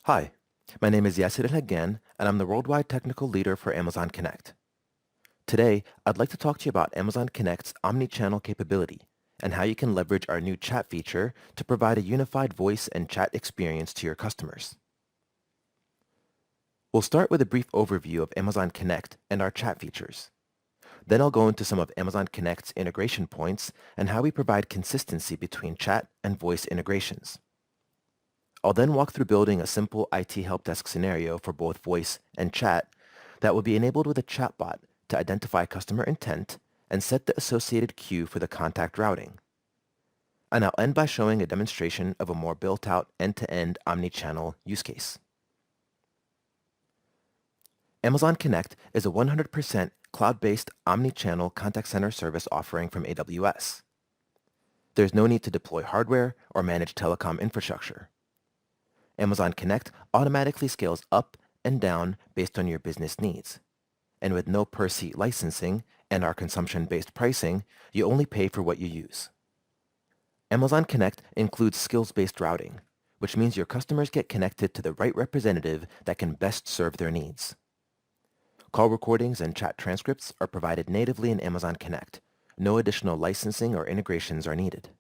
Hi, my name is El-Haggan, and I'm the worldwide technical leader for Amazon Connect. Today, I'd like to talk to you about Amazon Connect's omnichannel capability and how you can leverage our new chat feature to provide a unified voice and chat experience to your customers. We'll start with a brief overview of Amazon Connect and our chat features. Then I'll go into some of Amazon Connect's integration points and how we provide consistency between chat and voice integrations. I'll then walk through building a simple IT help desk scenario for both voice and chat that will be enabled with a chatbot to identify customer intent and set the associated queue for the contact routing. And I'll end by showing a demonstration of a more built-out end-to-end omnichannel use case. Amazon Connect is a 100% cloud-based omnichannel contact center service offering from AWS. There's no need to deploy hardware or manage telecom infrastructure. Amazon Connect automatically scales up and down based on your business needs. And with no per-seat licensing and our consumption-based pricing, you only pay for what you use. Amazon Connect includes skills-based routing, which means your customers get connected to the right representative that can best serve their needs. Call recordings and chat transcripts are provided natively in Amazon Connect. No additional licensing or integrations are needed.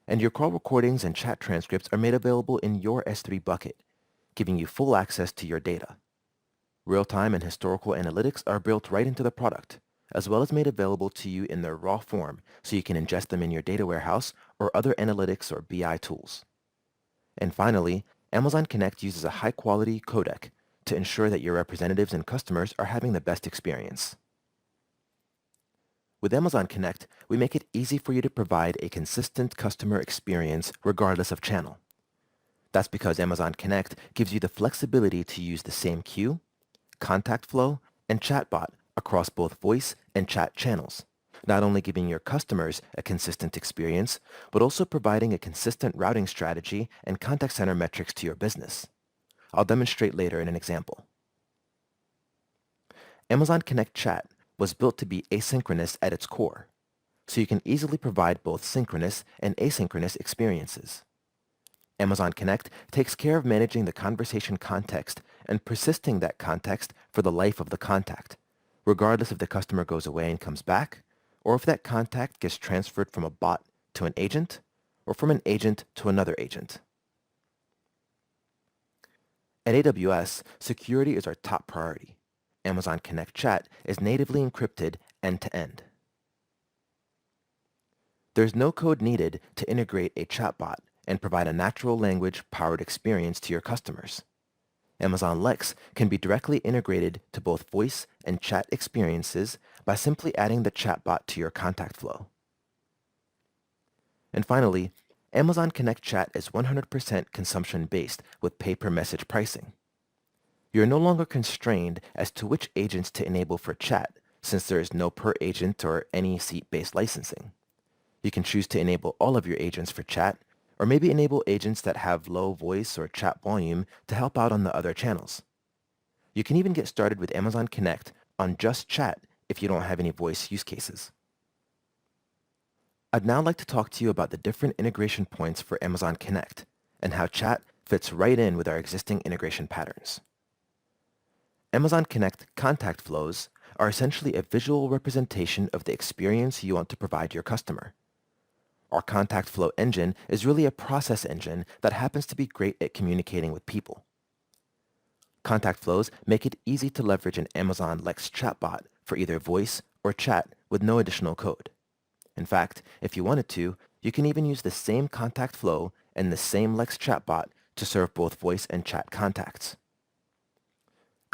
And your call recordings and chat transcripts are made available in your S3 bucket, giving you full access to your data. Real-time and historical analytics are built right into the product, as well as made available to you in their raw form so you can ingest them in your data warehouse or other analytics or BI tools. And finally, Amazon Connect uses a high-quality codec to ensure that your representatives and customers are having the best experience. With Amazon Connect, we make it easy for you to provide a consistent customer experience regardless of channel. That's because Amazon Connect gives you the flexibility to use the same queue, contact flow, and chatbot across both voice and chat channels, not only giving your customers a consistent experience, but also providing a consistent routing strategy and contact center metrics to your business. I'll demonstrate later in an example. Amazon Connect Chat was built to be asynchronous at its core, so you can easily provide both synchronous and asynchronous experiences. Amazon Connect takes care of managing the conversation context and persisting that context for the life of the contact, regardless if the customer goes away and comes back, or if that contact gets transferred from a bot to an agent, or from an agent to another agent. At AWS, security is our top priority. Amazon Connect Chat is natively encrypted end-to-end. There's no code needed to integrate a chatbot and provide a natural language-powered experience to your customers. Amazon Lex can be directly integrated to both voice and chat experiences by simply adding the chatbot to your contact flow. And finally, Amazon Connect Chat is 100% consumption-based with pay-per-message pricing. You're no longer constrained as to which agents to enable for chat, since there is no per-agent or any seat-based licensing. You can choose to enable all of your agents for chat, or maybe enable agents that have low voice or chat volume to help out on the other channels. You can even get started with Amazon Connect on just chat if you don't have any voice use cases. I'd now like to talk to you about the different integration points for Amazon Connect and how chat fits right in with our existing integration patterns. Amazon Connect contact flows are essentially a visual representation of the experience you want to provide your customer. Our contact flow engine is really a process engine that happens to be great at communicating with people. Contact flows make it easy to leverage an Amazon Lex chatbot for either voice or chat with no additional code. In fact, if you wanted to, you can even use the same contact flow and the same Lex chatbot to serve both voice and chat contacts.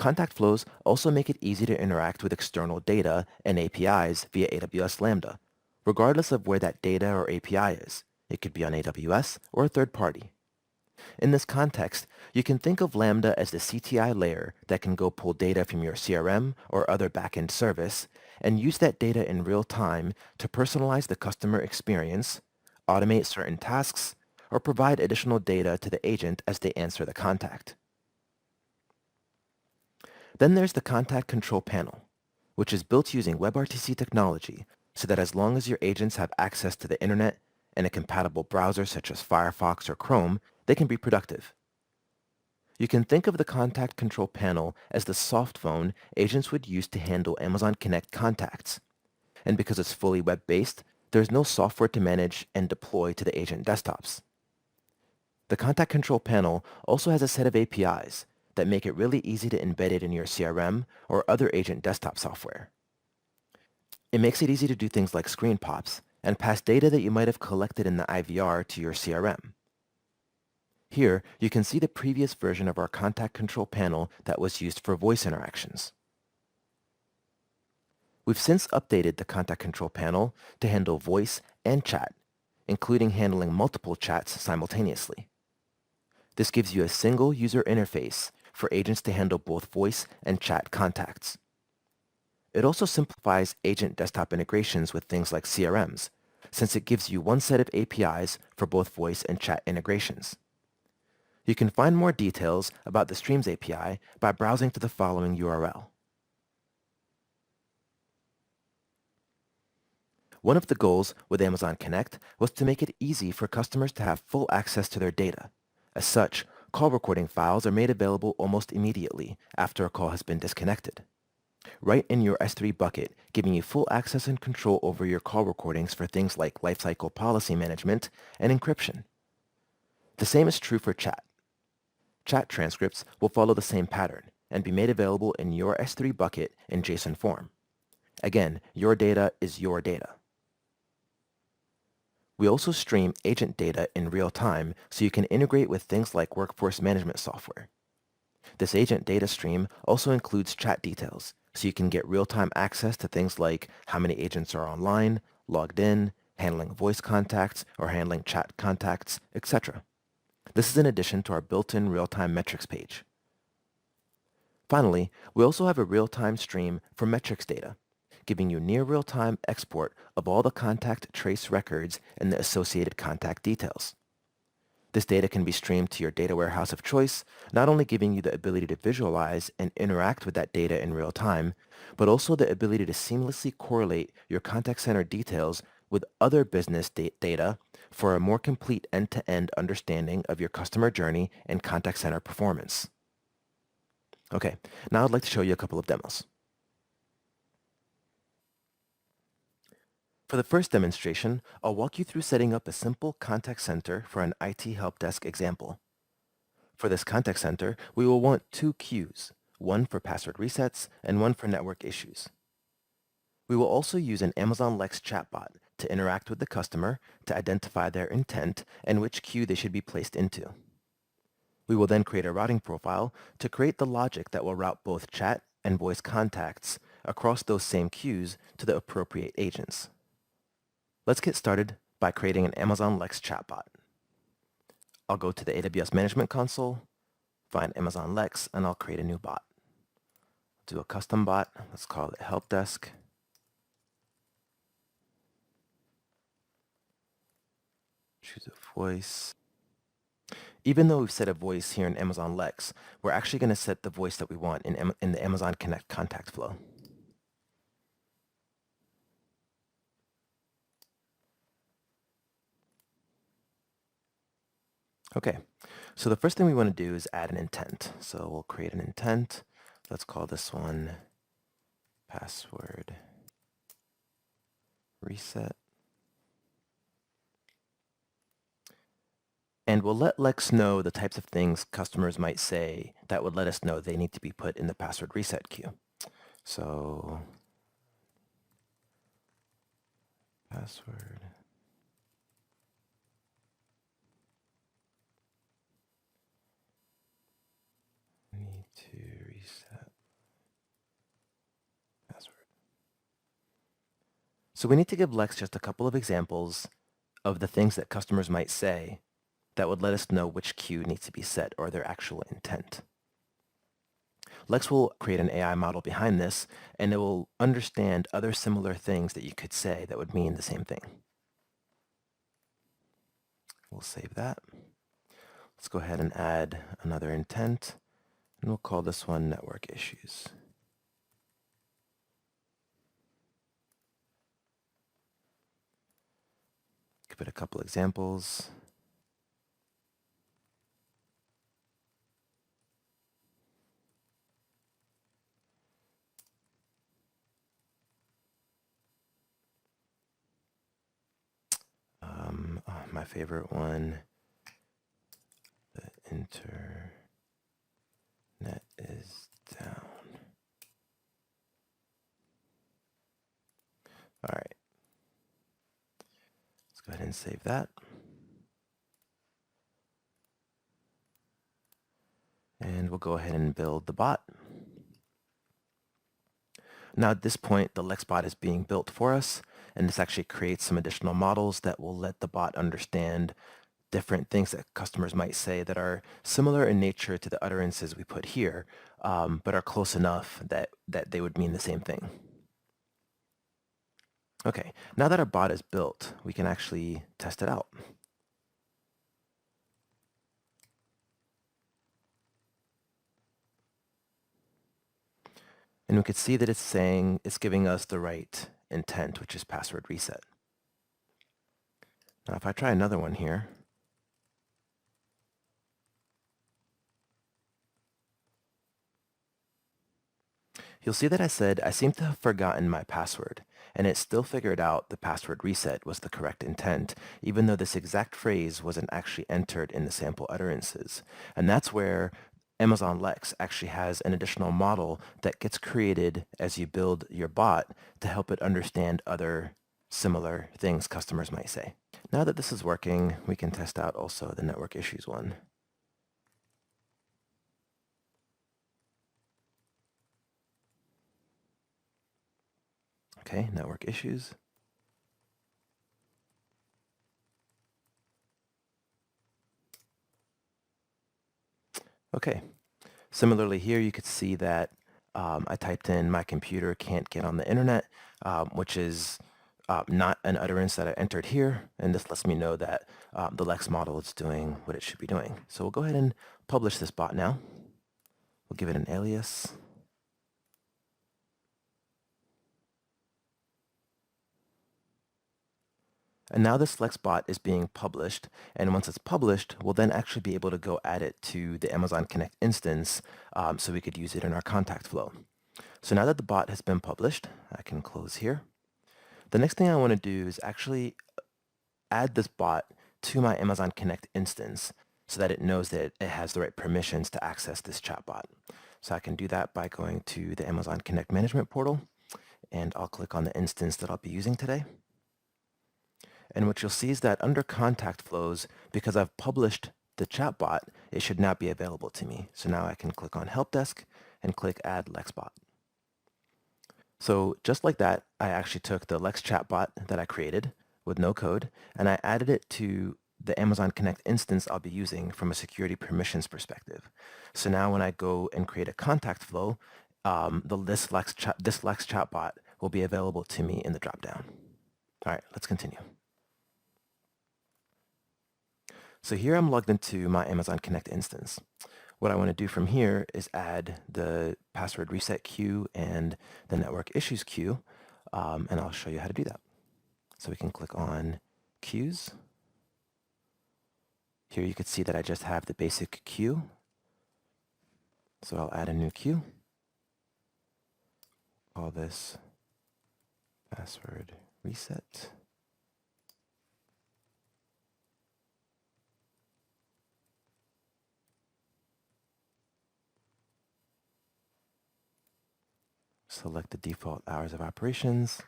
Contact flows also make it easy to interact with external data and APIs via AWS Lambda, regardless of where that data or API is. It could be on AWS or a third party. In this context, you can think of Lambda as the CTI layer that can go pull data from your CRM or other backend service and use that data in real time to personalize the customer experience, automate certain tasks, or provide additional data to the agent as they answer the contact. Then there's the Contact Control Panel, which is built using WebRTC technology so that as long as your agents have access to the internet and a compatible browser such as Firefox or Chrome, they can be productive. You can think of the contact control panel as the soft phone agents would use to handle Amazon Connect contacts. And because it's fully web-based, there's no software to manage and deploy to the agent desktops. The contact control panel also has a set of APIs that make it really easy to embed it in your CRM or other agent desktop software. It makes it easy to do things like screen pops and pass data that you might have collected in the IVR to your CRM. Here, you can see the previous version of our contact control panel that was used for voice interactions. We've since updated the contact control panel to handle voice and chat, including handling multiple chats simultaneously. This gives you a single user interface for agents to handle both voice and chat contacts. It also simplifies agent desktop integrations with things like CRMs, since it gives you one set of APIs for both voice and chat integrations. You can find more details about the Streams API by browsing to the following URL. One of the goals with Amazon Connect was to make it easy for customers to have full access to their data. As such, call recording files are made available almost immediately after a call has been disconnected. Right in your S3 bucket, giving you full access and control over your call recordings for things like lifecycle policy management and encryption. The same is true for chat. Chat transcripts will follow the same pattern and be made available in your S3 bucket in JSON form. Again, your data is your data. We also stream agent data in real time so you can integrate with things like workforce management software. This agent data stream also includes chat details, so you can get real-time access to things like how many agents are online, logged in, handling voice contacts, or handling chat contacts, etc. This is in addition to our built-in real-time metrics page. Finally, we also have a real-time stream for metrics data, giving you near real-time export of all the contact trace records and the associated contact details. This data can be streamed to your data warehouse of choice, not only giving you the ability to visualize and interact with that data in real time, but also the ability to seamlessly correlate your contact center details with other business data for a more complete end-to-end understanding of your customer journey and contact center performance. Okay, now I'd like to show you a couple of demos. For the first demonstration, I'll walk you through setting up a simple contact center for an IT help desk example. For this contact center, we will want two queues, one for password resets and one for network issues. We will also use an Amazon Lex chatbot to interact with the customer to identify their intent and which queue they should be placed into. We will then create a routing profile to create the logic that will route both chat and voice contacts across those same queues to the appropriate agents. Let's get started by creating an Amazon Lex chatbot. I'll go to the AWS Management Console, find Amazon Lex, and I'll create a new bot. Do a custom bot. Let's call it Help Desk. Choose a voice. Even though we've set a voice here in Amazon Lex, we're actually going to set the voice that we want in the Amazon Connect contact flow. Okay, so the first thing we want to do is add an intent. So we'll create an intent. Let's call this one password reset. And we'll let Lex know the types of things customers might say that would let us know they need to be put in the password reset queue. So password need to reset password. So we need to give Lex just a couple of examples of the things that customers might say that would let us know which queue needs to be set or their actual intent. Lex will create an AI model behind this, and it will understand other similar things that you could say that would mean the same thing. We'll save that. Let's go ahead and add another intent, and we'll call this one network issues. Give it a couple examples. favorite one. The internet is down. All right. Let's go ahead and save that. And we'll go ahead and build the bot. Now at this point, the Lex bot is being built for us, and this actually creates some additional models that will let the bot understand different things that customers might say that are similar in nature to the utterances we put here, but are close enough that they would mean the same thing. Okay, now that our bot is built, we can actually test it out. And we could see that it's giving us the right intent, which is password reset. Now if I try another one here, you'll see that I said I seem to have forgotten my password, and it still figured out the password reset was the correct intent, even though this exact phrase wasn't actually entered in the sample utterances. And that's where Amazon Lex actually has an additional model that gets created as you build your bot to help it understand other similar things customers might say. Now that this is working, we can test out also the network issues one. Okay, network issues. Okay, similarly here you could see that I typed in my computer can't get on the internet, which is not an utterance that I entered here, and this lets me know that the Lex model is doing what it should be doing. So we'll go ahead and publish this bot now. We'll give it an alias. And now this Lex bot is being published, and once it's published, we'll then actually be able to go add it to the Amazon Connect instance so we could use it in our contact flow. So now that the bot has been published, I can close here. The next thing I want to do is actually add this bot to my Amazon Connect instance so that it knows that it has the right permissions to access this chatbot. So I can do that by going to the Amazon Connect management portal, and I'll click on the instance that I'll be using today. And what you'll see is that under contact flows, because I've published the chatbot, it should now be available to me. So now I can click on Help Desk and click Add Lexbot. So just like that, I actually took the Lex chatbot that I created with no code, and I added it to the Amazon Connect instance I'll be using from a security permissions perspective. So now when I go and create a contact flow, this Lex chatbot will be available to me in the dropdown. All right, let's continue. So here I'm logged into my Amazon Connect instance. What I want to do from here is add the password reset queue and the network issues queue, and I'll show you how to do that. So we can click on queues. Here you can see that I just have the basic queue. So I'll add a new queue. Call this password reset. Select the default hours of operations,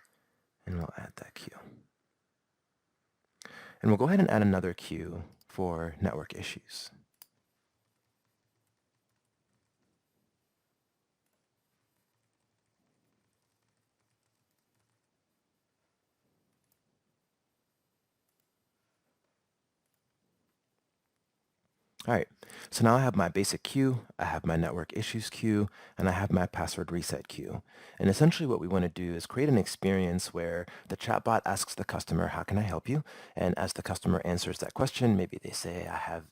and we'll add that queue. And we'll go ahead and add another queue for network issues. All right, so now I have my basic queue, I have my network issues queue, and I have my password reset queue. And essentially what we want to do is create an experience where the chatbot asks the customer, how can I help you? And as the customer answers that question, maybe they say, I have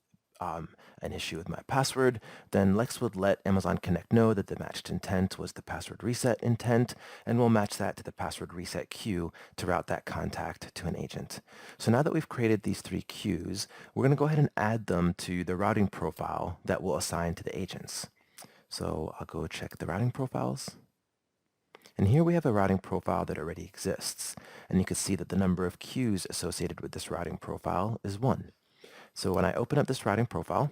an issue with my password, then Lex would let Amazon Connect know that the matched intent was the password reset intent, and we'll match that to the password reset queue to route that contact to an agent. So now that we've created these three queues, we're going to go ahead and add them to the routing profile that we'll assign to the agents. So I'll go check the routing profiles. And here we have a routing profile that already exists. And you can see that the number of queues associated with this routing profile is 1. So when I open up this routing profile,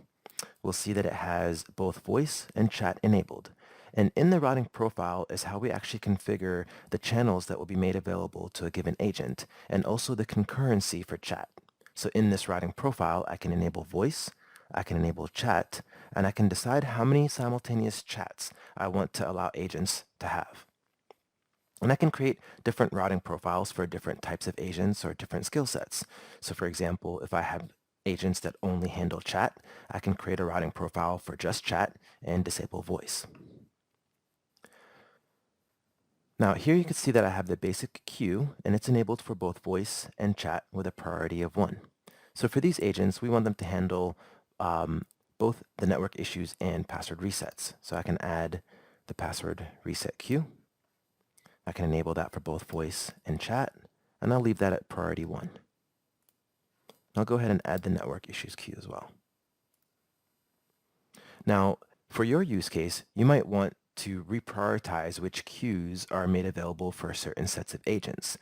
we'll see that it has both voice and chat enabled. And in the routing profile is how we actually configure the channels that will be made available to a given agent, and also the concurrency for chat. So in this routing profile, I can enable voice, I can enable chat, and I can decide how many simultaneous chats I want to allow agents to have. And I can create different routing profiles for different types of agents or different skill sets. So for example, if I have agents that only handle chat, I can create a routing profile for just chat and disable voice. Now here you can see that I have the basic queue, and it's enabled for both voice and chat with a priority of 1. So for these agents, we want them to handle both the network issues and password resets. So I can add the password reset queue. I can enable that for both voice and chat, and I'll leave that at priority 1. I'll go ahead and add the network issues queue as well. Now, for your use case, you might want to reprioritize which queues are made available for certain sets of agents.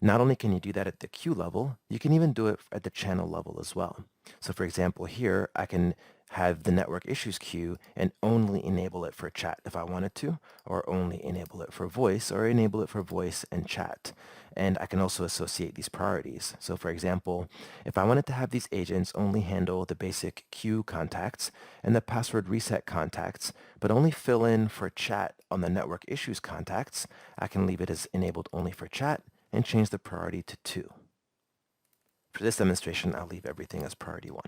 Not only can you do that at the queue level, you can even do it at the channel level as well. So for example, here I can have the network issues queue and only enable it for chat if I wanted to, or only enable it for voice, or enable it for voice and chat. And I can also associate these priorities. So for example, if I wanted to have these agents only handle the basic queue contacts and the password reset contacts, but only fill in for chat on the network issues contacts, I can leave it as enabled only for chat and change the priority to 2. For this demonstration, I'll leave everything as priority 1.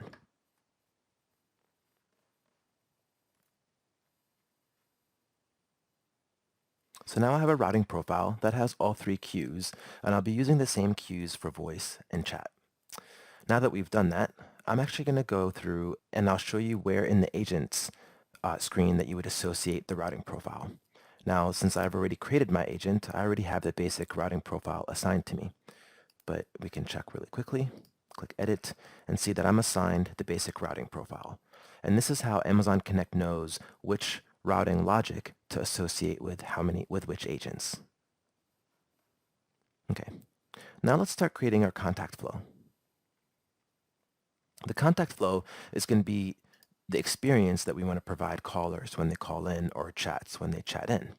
So now I have a routing profile that has all 3 queues, and I'll be using the same queues for voice and chat. Now that we've done that, I'm actually going to go through and I'll show you where in the agents screen that you would associate the routing profile. Now, since I've already created my agent, I already have the basic routing profile assigned to me. But we can check really quickly, click Edit, and see that I'm assigned the basic routing profile. And this is how Amazon Connect knows which routing logic to associate with which agents. Okay, now let's start creating our contact flow. The contact flow is going to be the experience that we want to provide callers when they call in, or chats when they chat in.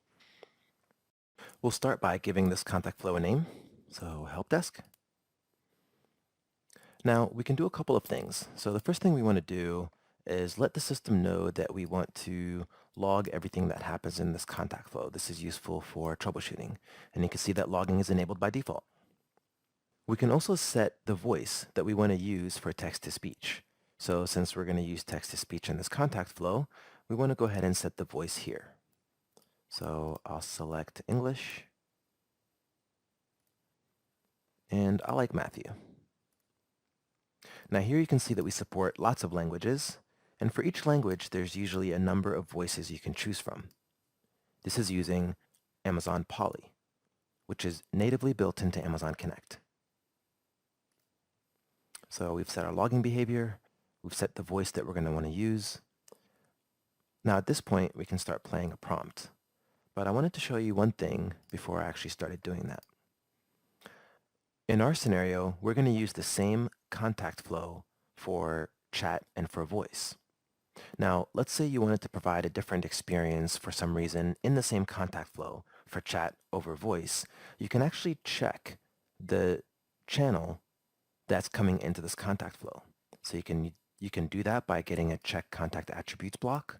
We'll start by giving this contact flow a name, so help desk. Now, we can do a couple of things. So the first thing we want to do is let the system know that we want to log everything that happens in this contact flow. This is useful for troubleshooting, and you can see that logging is enabled by default. We can also set the voice that we want to use for text-to-speech. So since we're going to use text-to-speech in this contact flow, we want to go ahead and set the voice here. So I'll select English, and I like Matthew. Now here you can see that we support lots of languages, and for each language there's usually a number of voices you can choose from. This is using Amazon Polly, which is natively built into Amazon Connect. So we've set our logging behavior, we've set the voice that we're going to want to use. Now at this point we can start playing a prompt, but I wanted to show you one thing before I actually started doing that. In our scenario, we're going to use the same contact flow for chat and for voice. Now, let's say you wanted to provide a different experience for some reason in the same contact flow for chat over voice. You can actually check the channel that's coming into this contact flow. So you can do that by getting a check contact attributes block.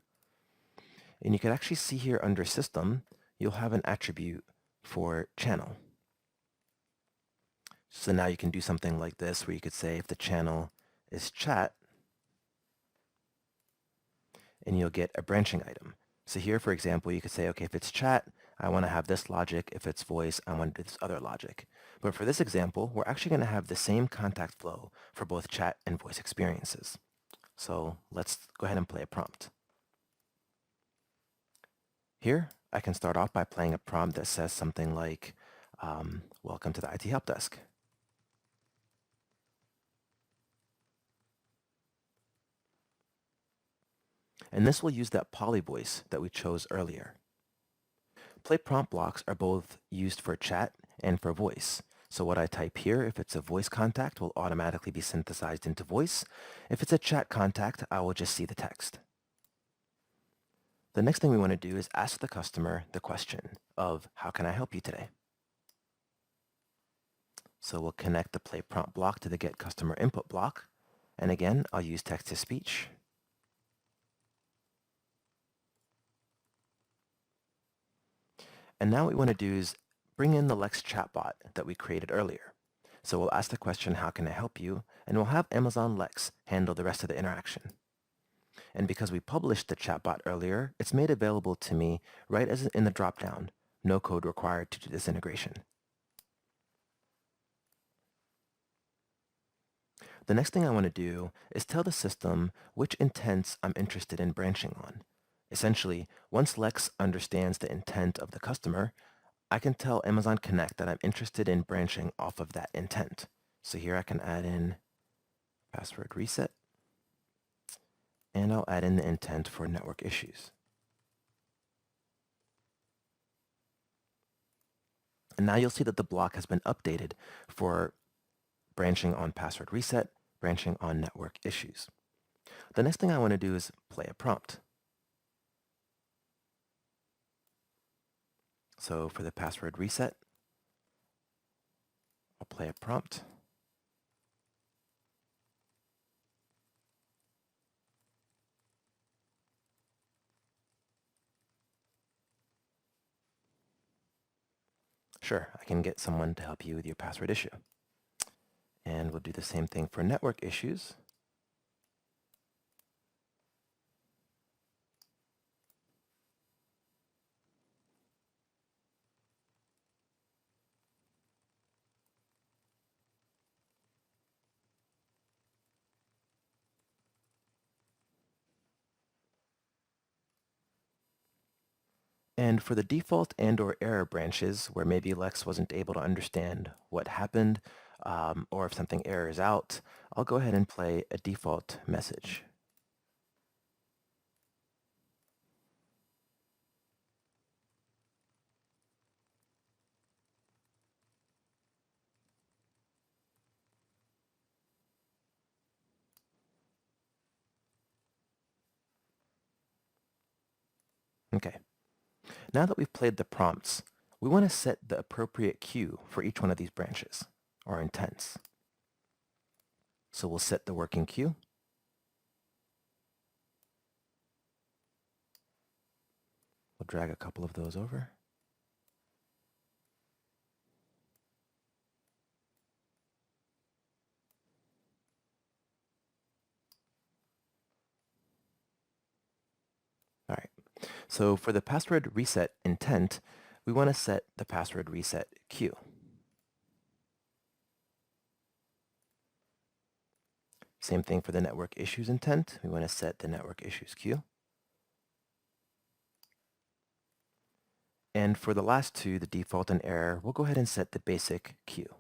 And you can actually see here under system, you'll have an attribute for channel. So now you can do something like this where you could say if the channel is chat, and you'll get a branching item. So here, for example, you could say, okay, if it's chat, I want to have this logic. If it's voice, I want to do this other logic. But for this example, we're actually going to have the same contact flow for both chat and voice experiences. So let's go ahead and play a prompt. Here, I can start off by playing a prompt that says something like, welcome to the IT help desk. And this will use that poly voice that we chose earlier. Play prompt blocks are both used for chat and for voice. So what I type here, if it's a voice contact, will automatically be synthesized into voice. If it's a chat contact, I will just see the text. The next thing we want to do is ask the customer the question of, how can I help you today? So we'll connect the play prompt block to the get customer input block. And again, I'll use text to speech. And now what we want to do is bring in the Lex chatbot that we created earlier. So we'll ask the question, how can I help you? And we'll have Amazon Lex handle the rest of the interaction. And because we published the chatbot earlier, it's made available to me right as in the dropdown. No code required to do this integration. The next thing I want to do is tell the system which intents I'm interested in branching on. Essentially, once Lex understands the intent of the customer, I can tell Amazon Connect that I'm interested in branching off of that intent. So here I can add in password reset, and I'll add in the intent for network issues. And now you'll see that the block has been updated for branching on password reset, branching on network issues. The next thing I want to do is play a prompt. So for the password reset, I'll play a prompt. Sure, I can get someone to help you with your password issue. And we'll do the same thing for network issues. And for the default and/or error branches, where maybe Lex wasn't able to understand what happened, or if something errors out, I'll go ahead and play a default message. Okay. Now that we've played the prompts, we want to set the appropriate queue for each one of these branches, or intents. So we'll set the working queue. We'll drag a couple of those over. All right. So for the password reset intent, we want to set the password reset queue. Same thing for the network issues intent. We want to set the network issues queue. And for the last two, the default and error, we'll go ahead and set the basic queue.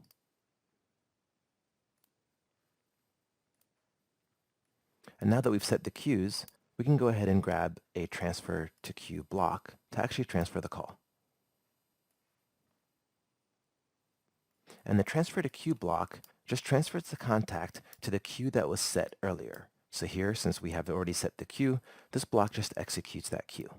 And now that we've set the queues, we can go ahead and grab a transfer to queue block to actually transfer the call. And the transfer to queue block just transfers the contact to the queue that was set earlier. So here, since we have already set the queue, this block just executes that queue.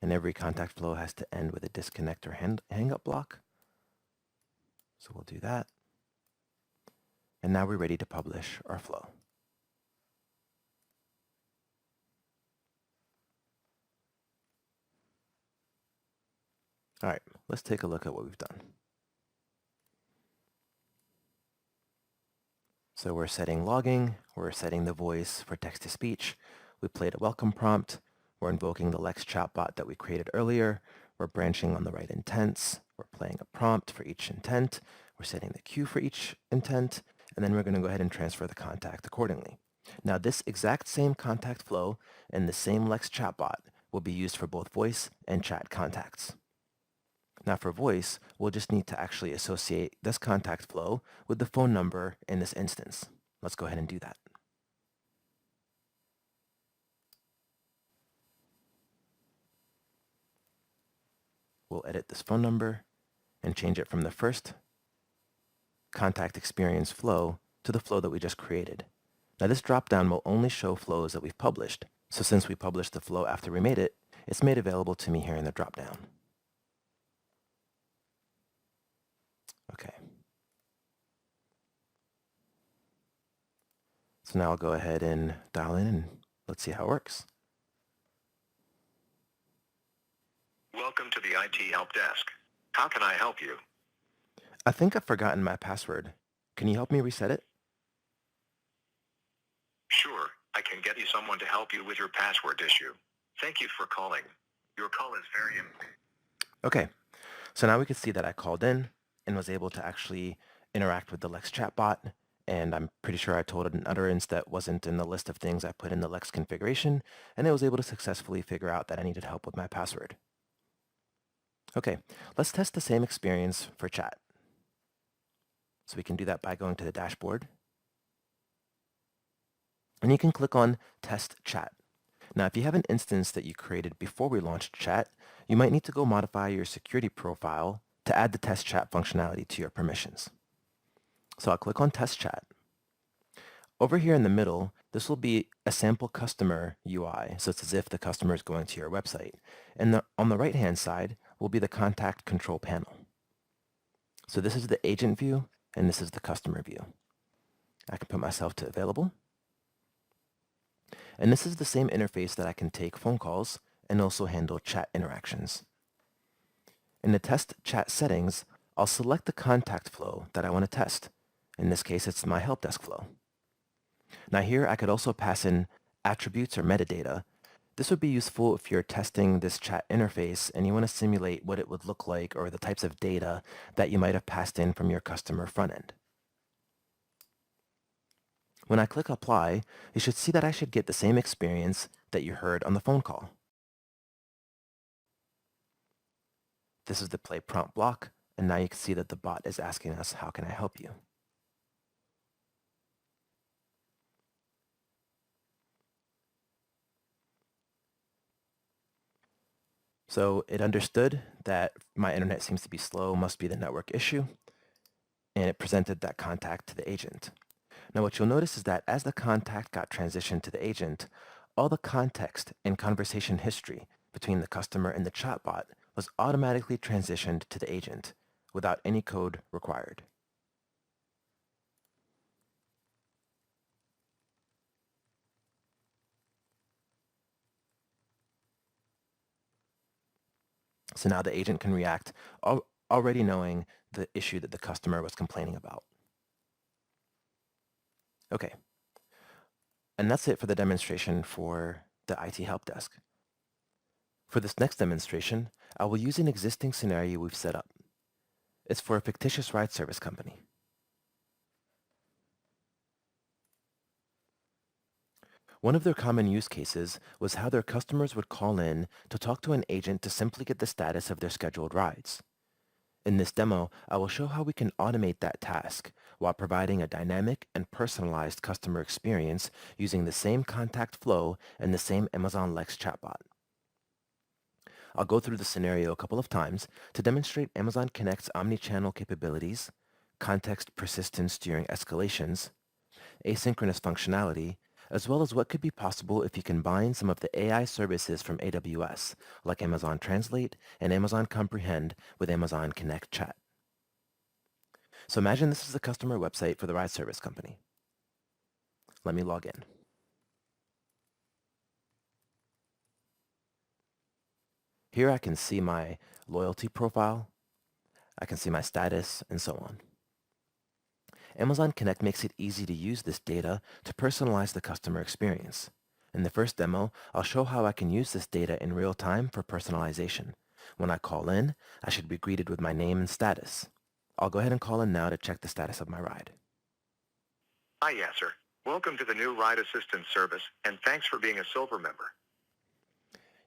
And every contact flow has to end with a disconnect or hang up block. So we'll do that. And now we're ready to publish our flow. All right, let's take a look at what we've done. So we're setting logging, we're setting the voice for text-to-speech, we played a welcome prompt, we're invoking the Lex chatbot that we created earlier, we're branching on the right intents, we're playing a prompt for each intent, we're setting the queue for each intent, and then we're going to go ahead and transfer the contact accordingly. Now this exact same contact flow and the same Lex chatbot will be used for both voice and chat contacts. Now for voice, we'll just need to actually associate this contact flow with the phone number in this instance. Let's go ahead and do that. we'll edit this phone number and change it from the first contact experience flow to the flow that we just created. Now this dropdown will only show flows that we've published. So since we published the flow after we made it, it's made available to me here in the dropdown. Okay. So now I'll go ahead and dial in and let's see how it works. Welcome to the IT Help Desk. How can I help you? I think I've forgotten my password. Can you help me reset it? Sure, I can get you someone to help you with your password issue. Thank you for calling. Your call is very important. Okay, so now we can see that I called in and was able to actually interact with the Lex chatbot, and I'm pretty sure I told it an utterance that wasn't in the list of things I put in the Lex configuration, and it was able to successfully figure out that I needed help with my password. Okay, let's test the same experience for chat. So we can do that by going to the dashboard, and you can click on Test Chat. Now, if you have an instance that you created before we launched chat, you might need to go modify your security profile to add the test chat functionality to your permissions. So I'll click on Test Chat. Over here in the middle, this will be a sample customer UI, so it's as if the customer is going to your website. And on the right-hand side will be the contact control panel. So this is the agent view, and this is the customer view. I can put myself to available. And this is the same interface that I can take phone calls and also handle chat interactions. In the test chat settings, I'll select the contact flow that I want to test. In this case, it's my help desk flow. Now here, I could also pass in attributes or metadata. This would be useful if you're testing this chat interface and you want to simulate what it would look like or the types of data that you might have passed in from your customer front end. When I click Apply, you should see that I should get the same experience that you heard on the phone call. This is the play prompt block, and now you can see that the bot is asking us, how can I help you? So it understood that my internet seems to be slow, must be the network issue, and it presented that contact to the agent. Now what you'll notice is that as the contact got transitioned to the agent, all the context and conversation history between the customer and the chatbot was automatically transitioned to the agent without any code required. So now the agent can react already knowing the issue that the customer was complaining about. Okay, and that's it for the demonstration for the IT Help Desk. For this next demonstration, I will use an existing scenario we've set up. It's for a fictitious ride service company. One of their common use cases was how their customers would call in to talk to an agent to simply get the status of their scheduled rides. In this demo, I will show how we can automate that task while providing a dynamic and personalized customer experience using the same contact flow and the same Amazon Lex chatbot. I'll go through the scenario a couple of times to demonstrate Amazon Connect's omnichannel capabilities, context persistence during escalations, asynchronous functionality, as well as what could be possible if you combine some of the AI services from AWS, like Amazon Translate and Amazon Comprehend with Amazon Connect Chat. So imagine this is the customer website for the ride service company. Let me log in. Here I can see my loyalty profile, I can see my status, and so on. Amazon Connect makes it easy to use this data to personalize the customer experience. In the first demo, I'll show how I can use this data in real time for personalization. When I call in, I should be greeted with my name and status. I'll go ahead and call in now to check the status of my ride. Hi, Yasser. Welcome to the new Ride Assistance service, and thanks for being a Silver member.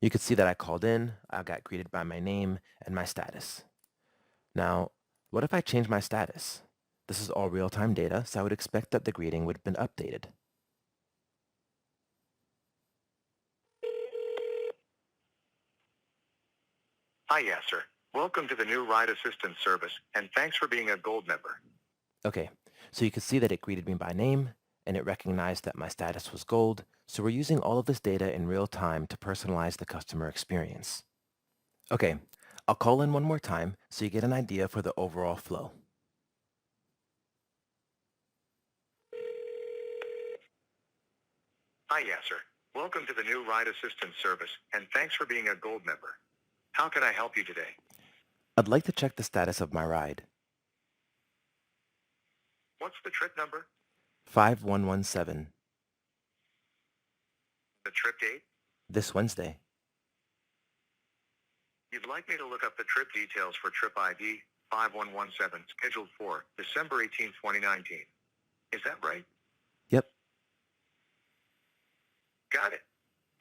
You can see that I called in, I got greeted by my name and my status. Now, what if I change my status? This is all real-time data, so I would expect that the greeting would have been updated. Hi, Yasser. Welcome to the new Ride Assistance service, and thanks for being a gold member. Okay, so you can see that it greeted me by name, and it recognized that my status was gold, so we're using all of this data in real time to personalize the customer experience. Okay, I'll call in one more time so you get an idea for the overall flow. Hi, Yasser. Welcome to the new Ride Assistance service, and thanks for being a gold member. How can I help you today? I'd like to check the status of my ride. What's the trip number? 5117, The trip date? this Wednesday. You'd like me to look up the trip details for trip ID 5117, scheduled for December 18, 2019. Is that right? Yep. Got it.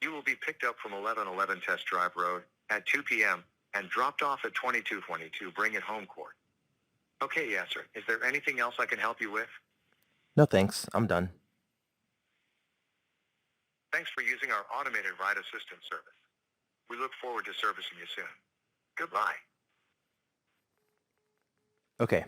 You will be picked up from 1111 Test Drive Road at 2 p.m. and dropped off at 2222 Bring It Home Court. Okay, Yasser. Is there anything else I can help you with? No thanks, I'm done. Thanks for using our automated ride assistance service. We look forward to servicing you soon. Goodbye. Okay,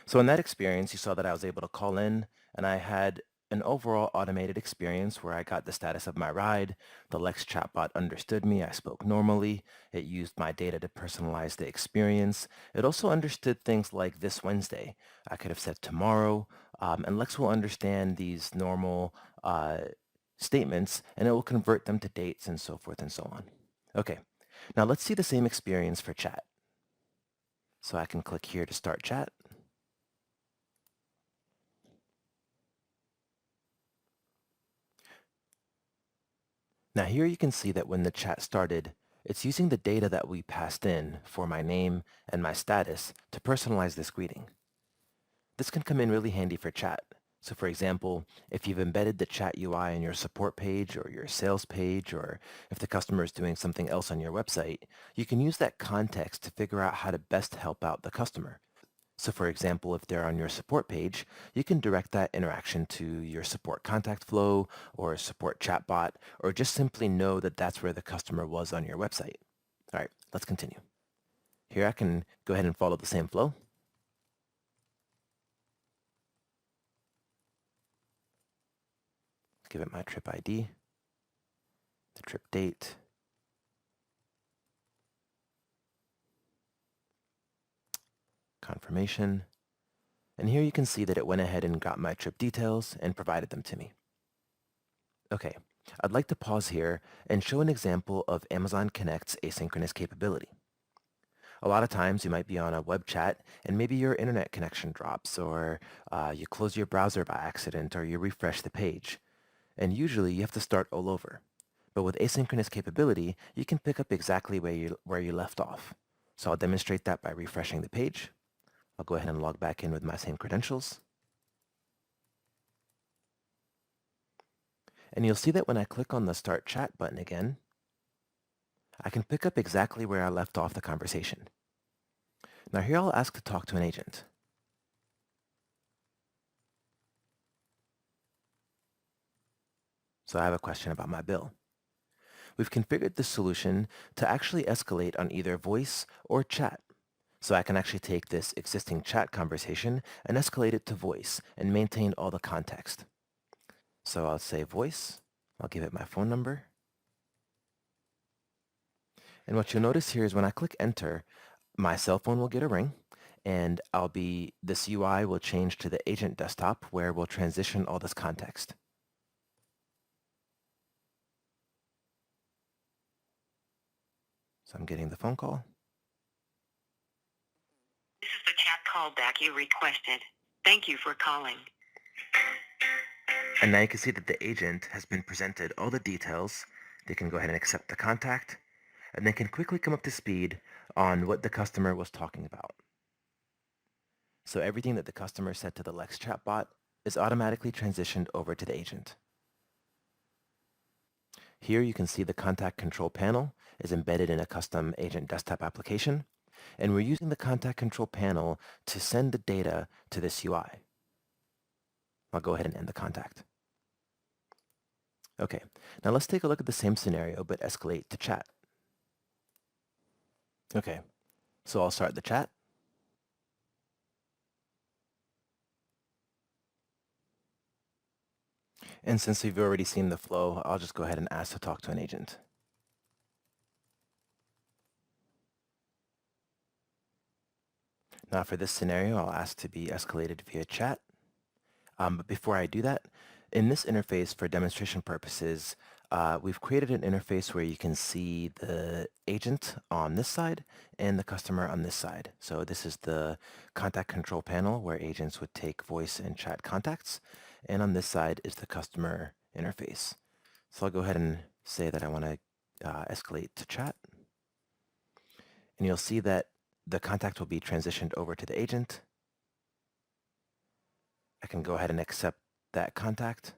so in that experience, you saw that I was able to call in and I had an overall automated experience where I got the status of my ride. The Lex chatbot understood me. I spoke normally. It used my data to personalize the experience. It also understood things like this Wednesday. I could have said tomorrow, and Lex will understand these normal statements and it will convert them to dates and so forth and so on. Okay, now let's see the same experience for chat. So I can click here to start chat. Now here you can see that when the chat started, it's using the data that we passed in for my name and my status to personalize this greeting. This can come in really handy for chat. So for example, if you've embedded the chat UI in your support page or your sales page, or if the customer is doing something else on your website, you can use that context to figure out how to best help out the customer. So for example, if they're on your support page, you can direct that interaction to your support contact flow or support chatbot, or just simply know that that's where the customer was on your website. All right, let's continue. Here I can go ahead and follow the same flow. Give it my trip ID, the trip date, confirmation, and here you can see that it went ahead and got my trip details and provided them to me. Okay, I'd like to pause here and show an example of Amazon Connect's asynchronous capability. A lot of times you might be on a web chat and maybe your internet connection drops, or you close your browser by accident, or you refresh the page. And usually you have to start all over. But with asynchronous capability, you can pick up exactly where you left off. So I'll demonstrate that by refreshing the page. I'll go ahead and log back in with my same credentials. And you'll see that when I click on the Start Chat button again, I can pick up exactly where I left off the conversation. Now here I'll ask to talk to an agent. So I have a question about my bill. We've configured this solution to actually escalate on either voice or chat. So I can actually take this existing chat conversation and escalate it to voice and maintain all the context. So I'll say voice. I'll give it my phone number. And what you'll notice here is when I click enter, my cell phone will get a ring, and this UI will change to the agent desktop where we'll transition all this context. So I'm getting the phone call. This is the chat callback you requested. Thank you for calling. And now you can see that the agent has been presented all the details. They can go ahead and accept the contact, and they can quickly come up to speed on what the customer was talking about. So everything that the customer said to the Lex chatbot is automatically transitioned over to the agent. Here you can see the contact control panel is embedded in a custom agent desktop application, and we're using the contact control panel to send the data to this UI. I'll go ahead and end the contact. Okay, now let's take a look at the same scenario but escalate to chat. Okay, So I'll start the chat. And since we've already seen the flow, I'll just go ahead and ask to talk to an agent. Now for this scenario, I'll ask to be escalated via chat. But before I do that, in this interface for demonstration purposes, we've created an interface where you can see the agent on this side and the customer on this side. So this is the contact control panel where agents would take voice and chat contacts. And on this side is the customer interface. So I'll go ahead and say that I want to escalate to chat. And you'll see that the contact will be transitioned over to the agent. I can go ahead and accept that contact.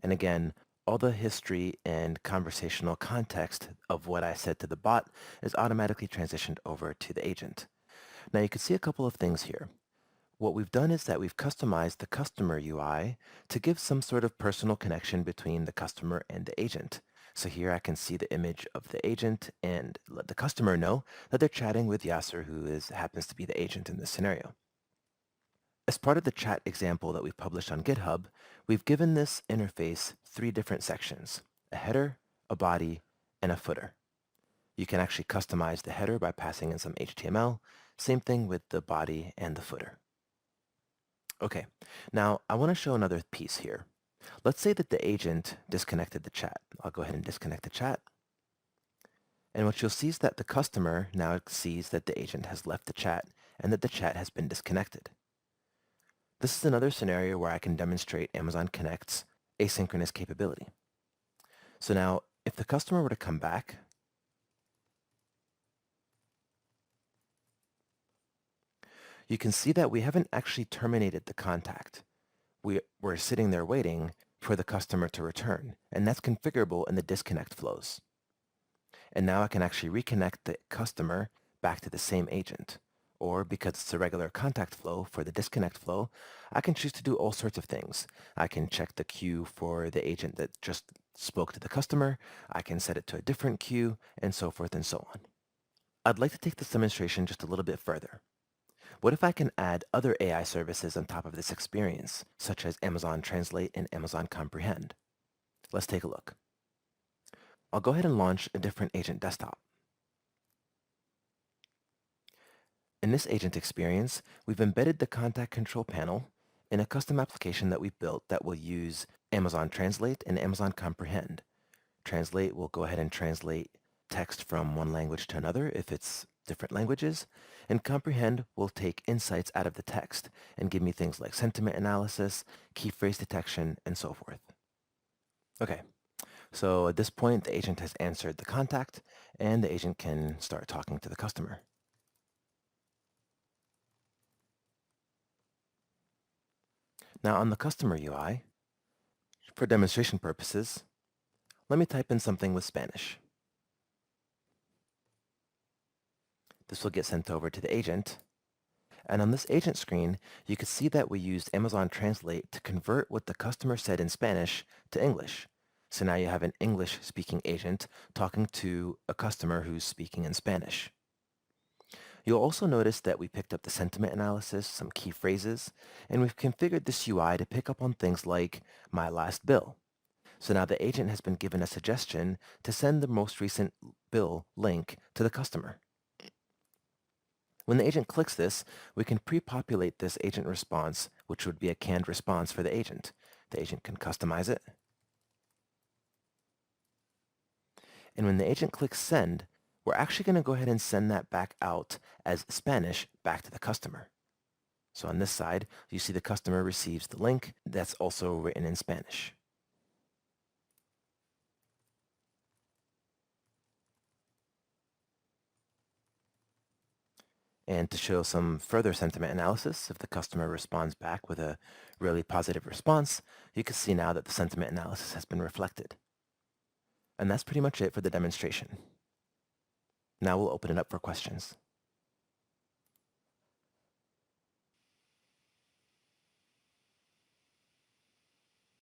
And again, all the history and conversational context of what I said to the bot is automatically transitioned over to the agent. Now you can see a couple of things here. What we've done is that we've customized the customer UI to give some sort of personal connection between the customer and the agent. So here I can see the image of the agent and let the customer know that they're chatting with Yasser, who happens to be the agent in this scenario. As part of the chat example that we've published on GitHub, we've given this interface 3 different sections: a header, a body, and a footer. You can actually customize the header by passing in some HTML. Same thing with the body and the footer. Okay, now I want to show another piece here. Let's say that the agent disconnected the chat. I'll go ahead and disconnect the chat. And what you'll see is that the customer now sees that the agent has left the chat and that the chat has been disconnected. This is another scenario where I can demonstrate Amazon Connect's asynchronous capability. So now, if the customer were to come back, you can see that we haven't actually terminated the contact. We're sitting there waiting for the customer to return, and that's configurable in the disconnect flows. And now I can actually reconnect the customer back to the same agent. Or because it's a regular contact flow for the disconnect flow, I can choose to do all sorts of things. I can check the queue for the agent that just spoke to the customer. I can set it to a different queue, and so forth and so on. I'd like to take this demonstration just a little bit further. What if I can add other AI services on top of this experience, such as Amazon Translate and Amazon Comprehend? Let's take a look. I'll go ahead and launch a different agent desktop. In this agent experience, we've embedded the contact control panel in a custom application that we built that will use Amazon Translate and Amazon Comprehend. Translate will go ahead and translate text from one language to another if it's different languages, and Comprehend will take insights out of the text and give me things like sentiment analysis, key phrase detection, and so forth. Okay, so at this point, the agent has answered the contact, and the agent can start talking to the customer. Now on the customer UI, for demonstration purposes, let me type in something with Spanish. This will get sent over to the agent. And on this agent screen, you can see that we used Amazon Translate to convert what the customer said in Spanish to English. So now you have an English-speaking agent talking to a customer who's speaking in Spanish. You'll also notice that we picked up the sentiment analysis, some key phrases, and we've configured this UI to pick up on things like my last bill. So now the agent has been given a suggestion to send the most recent bill link to the customer. When the agent clicks this, we can pre-populate this agent response, which would be a canned response for the agent. The agent can customize it. And when the agent clicks send, we're actually going to go ahead and send that back out as Spanish back to the customer. So on this side, you see the customer receives the link that's also written in Spanish. And to show some further sentiment analysis, if the customer responds back with a really positive response, you can see now that the sentiment analysis has been reflected. And that's pretty much it for the demonstration. Now we'll open it up for questions.